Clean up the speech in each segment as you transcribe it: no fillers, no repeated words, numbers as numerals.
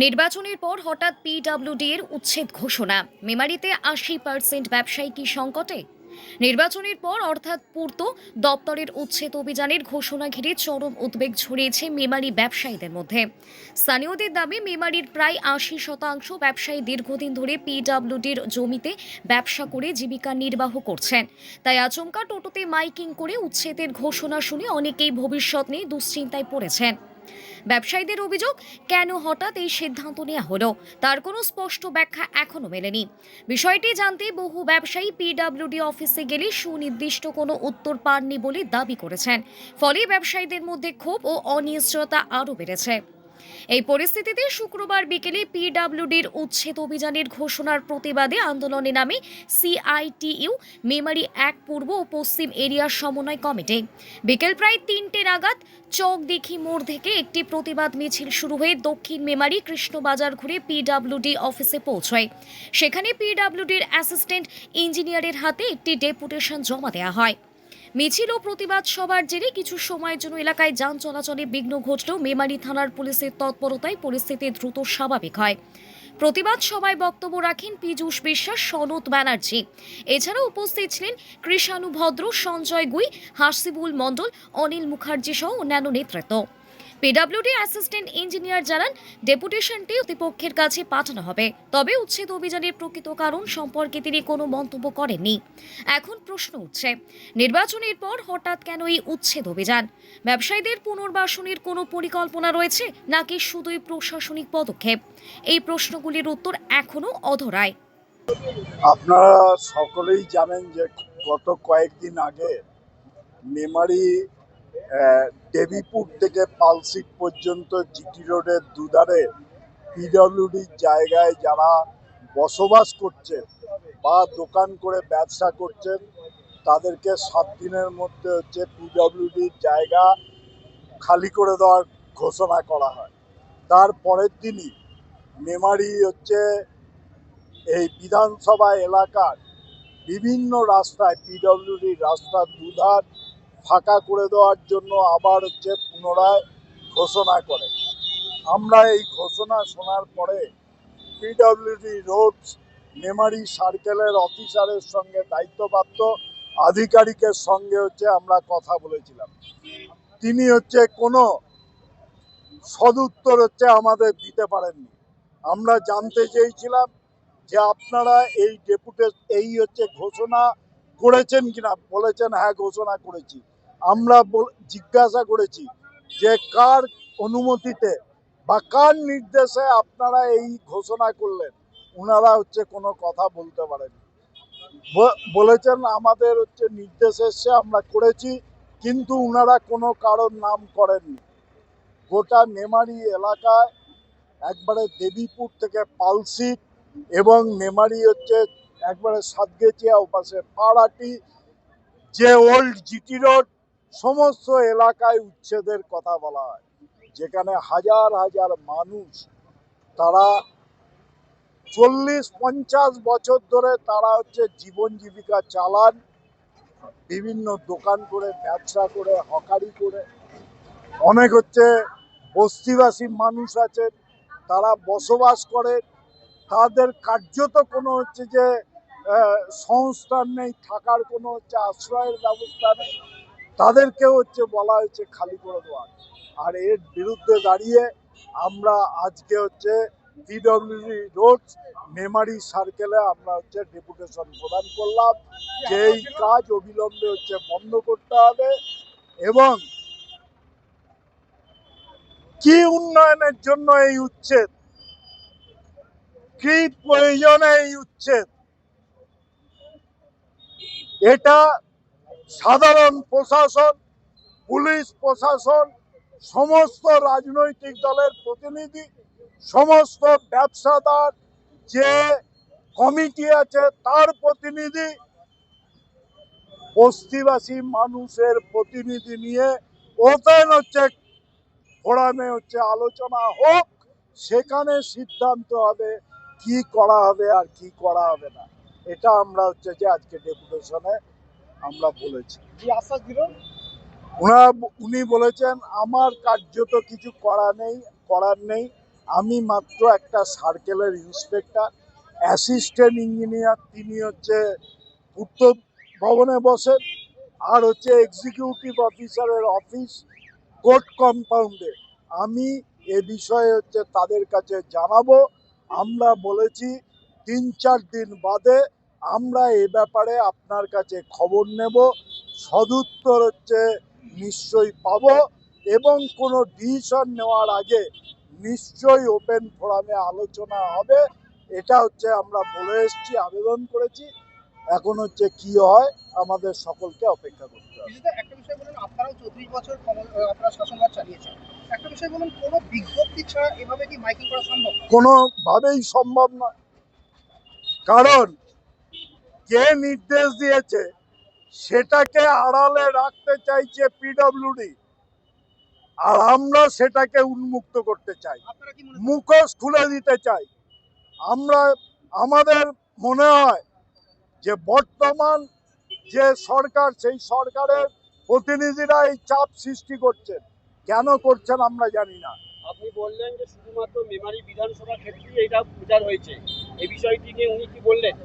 নির্বাচনের পর হঠাৎ পিডব্লিউডি এর উচ্ছেদ ঘোষণা। মেমারিতে ৮০% ব্যবসায়ী কি সংকটে? নির্বাচনের পর অর্থাৎ পূর্ত দপ্তরের উচ্ছেদ অভিযানের ঘোষণা ঘিরে চরম উদ্বেগ ছড়িয়েছে মেমারি ব্যবসায়ীদের মধ্যে। স্থানীয়দের দাবি, মেমারির প্রায় ৮০% ব্যবসায়ী দীর্ঘদিন ধরে পিডব্লিউডির জমিতে ব্যবসা করে জীবিকা নির্বাহ করছেন। তাই আচমকা টোটোতে মাইকিং করে উচ্ছেদের ঘোষণা শুনে অনেকেই ভবিষ্যৎ নিয়ে দুশ্চিন্তায় পড়েছেন। ব্যবসায়ীদের অভিযোগ, কেন হঠাৎ এই সিদ্ধান্ত নেওয়া হলো তার কোনো স্পষ্ট ব্যাখ্যা এখনো মেলেনি। বিষয়টি জানতে বহু ব্যবসায়ী পিডব্লিউডি অফিসে গেলে সুনির্দিষ্ট কোনো উত্তর পাননি বলে দাবি করেছেন। ফলে ব্যবসায়ীদের মধ্যে ক্ষোভ ও অনিশ্চয়তা আরও বেড়েছে। এই পরিস্থিতিতে শুক্রবার বিকেলে পিডব্লিউডির উচ্ছেদ অভিযানের ঘোষণার প্রতিবাদে আন্দোলনে নামে সিআইটিইউ মেমারি ১ পূর্ব ও পশ্চিম এরিয়ার সমন্বয় কমিটি। বিকেল প্রায় ৩টে নাগাদ চকদিঘি মোড় থেকে একটি প্রতিবাদ মিছিল শুরু হয়ে দক্ষিণ মেমারি কৃষ্ণবাজার ঘুরে পিডব্লিউডি অফিসে পৌঁছয়। সেখানে পিডব্লিউডির অ্যাসিস্ট্যান্ট ইঞ্জিনিয়ারের হাতে একটি ডেপুটেশন জমা দেওয়া হয়। মিছিল ও প্রতিবাদ সভার জেরে কিছু সময়ের জন্য এলাকায় যান চলাচলে বিঘ্ন ঘটলেও মেমারি থানার পুলিশের তৎপরতায় পরিস্থিতি দ্রুত স্বাভাবিক হয়। প্রতিবাদ সভায় বক্তব্য রাখেন পীযূষ বিশ্বাস, সনৎ ব্যানার্জি। এছাড়াও উপস্থিত ছিলেন কৃষাণু ভদ্র, সঞ্জয় গুই, হাসিবুল মণ্ডল, অনিল মুখার্জি সহ অন্যান্য নেতৃত্ব। পিডব্লিউডি অ্যাসিস্ট্যান্ট ইঞ্জিনিয়ার জানান, ডেপুটেশনটি কর্তৃপক্ষের কাছে পাঠানো হবে, তবে উচ্ছেদ অভিযানের প্রকৃত কারণ সম্পর্কে তিনি কোনো মন্তব্য করেননি। এখন প্রশ্ন উঠছে, নির্বাচনের পর হঠাৎ কেন এই উচ্ছেদ অভিযান? ব্যবসায়ীদের পুনর্বাসনের কোনো পরিকল্পনা রয়েছে নাকি শুধুই প্রশাসনিক পদক্ষেপ? এই প্রশ্নগুলির উত্তর এখনো অধরায়। আপনারা সকলেই জানেন যে গত কয়েকদিন আগে মেমারি দেবীপুর থেকে পালসিট পর্যন্ত জিটি রোডের দুধারে পিডব্লিউডির জায়গায় যারা বসবাস করছেন বা দোকান করে ব্যবসা করছেন তাদেরকে 7 দিনের মধ্যে পিডব্লিউডির জায়গা খালি করে দেওয়ার ঘোষণা করা হয়। তার পরের দিনই মেমারি এই বিধানসভা এলাকার বিভিন্ন রাস্তায় পিডব্লিউডির রাস্তার দুধার ফাঁকা করে দেওয়ার জন্য আবার পুনরায় ঘোষণা করে। আমরা এই ঘোষণা শোনার পরে পিডব্লিউডি রোডস মেমারি সার্কেলের অফিসারের সঙ্গে, দায়িত্বপ্রাপ্ত আধিকারিকের সঙ্গে আমরা কথা বলেছিলাম। তিনি কোনো সদুত্তর আমাদের দিতে পারেননি। আমরা জানতে চেয়েছিলাম যে আপনারা এই ঘোষণা করেছেন কিনা। বলেছেন হ্যাঁ, ঘোষণা করেছি। আমরা জিজ্ঞাসা করেছি যে কার অনুমতিতে বা কার নির্দেশে আপনারা এই ঘোষণা করলেন। ওনারা কোনো কথা বলতে পারেন। বলেছেন আমাদের নির্দেশ এসে আমরা করেছি, কিন্তু ওনারা কোনো কারোর নাম করেননি। গোটা মেমারি এলাকায় একবারে দেবীপুর থেকে পালসিট এবং মেমারি একবারে সাতগেছিয়া ওপাশে পাড়াটি, যে ওল্ড জিটি রোড, সমস্ত এলাকায় উচ্ছেদের কথা বলা হয়, যেখানে হাজার হাজার মানুষ তারা 40-50 বছর ধরে তারা জীবন জীবিকা চালান, বিভিন্ন দোকান করে, ব্যবসা করে, হকারি করে। অনেক বস্তিবাসী মানুষ আছে, তারা বসবাস করে, তাদের কার্যত কোনো সংস্থান নেই, থাকার কোনো আশ্রয়ের ব্যবস্থা নেই। তাদেরকেও বলা হয়েছে খালি করে দেওয়া। আর এর বিরুদ্ধে দাঁড়িয়ে আমরা আজকে পিডব্লিউডি রোড মেমারি সার্কেলে আমরা ডেপুটেশন প্রদান করলাম যে এই কাজ অবিলম্বে বন্ধ করতে হবে এবং কি উন্নয়নের জন্য এই উচ্ছেদ, কি প্রয়োজনে এই উচ্ছেদ, এটা সাধারণ প্রশাসন, পুলিশ প্রশাসন, সমস্ত রাজনৈতিক দলের প্রতিনিধি, সমস্ত ব্যবসাদার যে কমিটি আছে তার প্রতিনিধি, বস্তিবাসী মানুষের প্রতিনিধি নিয়ে ওপেন ফোরামে আলোচনা হোক। সেখানে সিদ্ধান্ত হবে কি করা হবে আর কি করা হবে না। এটা আমরা যে আজকে ডেপুটেশনে আমরা বলেছি। কি আশ্বাস দিলেন উনি? বলেছেন আমার কার্যত কিছু করার নেই। আমি মাত্র একটা সার্কেলের ইন্সপেক্টর, অ্যাসিস্ট্যান্ট ইঞ্জিনিয়ার, তিনি হচ্ছে পূর্ত ভবনে বসেন, আর হচ্ছে এক্সিকিউটিভ অফিসারের অফিস কোর্ট কম্পাউন্ডে। আমি এ বিষয়ে হচ্ছে তাদের কাছে জানাবো। আমরা বলেছি 3-4 দিন বাদে আমরা এ ব্যাপারে আপনার কাছে খবর নেব, সদুত্তর হচ্ছে নিশ্চয়ই পাবো, এবং কোনো ডিসিশন নেওয়ার আগে নিশ্চয়ই ওপেন ফোরামে আলোচনা হবে। এটা হচ্ছে আমরা বলে এসেছি, আবেদন করেছি। এখন হচ্ছে কি হয় আমাদের সকলকে অপেক্ষা করতে হবে। বিশেষত একটা বিষয় বলুন, আপনারাও 34 বছর আপনারা শাসনভার চালিয়েছেন। একটা বিষয় বলুন, কোনো বিজ্ঞপ্তি ছাড়া এভাবে কি মাইকিং করা সম্ভব? কোনোভাবেই সম্ভব নয়, কারণ কে নির্দেশ দিয়েছে সেটাকে আড়ালে রাখতে চাইছে পিডব্লিউডি, আর আমরা সেটাকে উন্মুক্ত করতে চাই, আপনারা কি মনে মুখোশ খুলে দিতে চাই। আমরা আমাদের মনে হয় যে বর্তমান যে সরকার, সেই সরকারের প্রতিনিধিরা এই চাপ সৃষ্টি করছেন। কেন করছেন আমরা জানি না। আপনি বললেন যে শুধুমাত্র মেমারি বিধানসভা ক্ষেত্রেই এটা প্রচার হয়েছে, এই বিষয়টি নিয়ে উনি কি বললেন?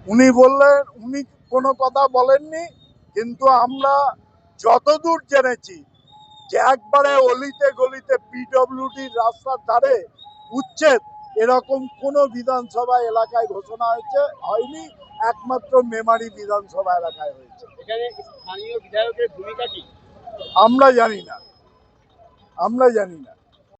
উনি বললেন, উনি কোনো কথা বলেননি, কিন্তু আমরা যতদূর জেনেছি যে একবারে অলিতে গলিতে পিডব্লিউডির রাস্তার ধারে উচ্ছেদ এরকম কোনো বিধানসভা এলাকায় ঘোষণা হয়নি, একমাত্র মেমারি বিধানসভা এলাকায় হয়েছে। এখানে স্থানীয় বিধায়কের ভূমিকা কি? আমরা জানি না, আমরা জানি না।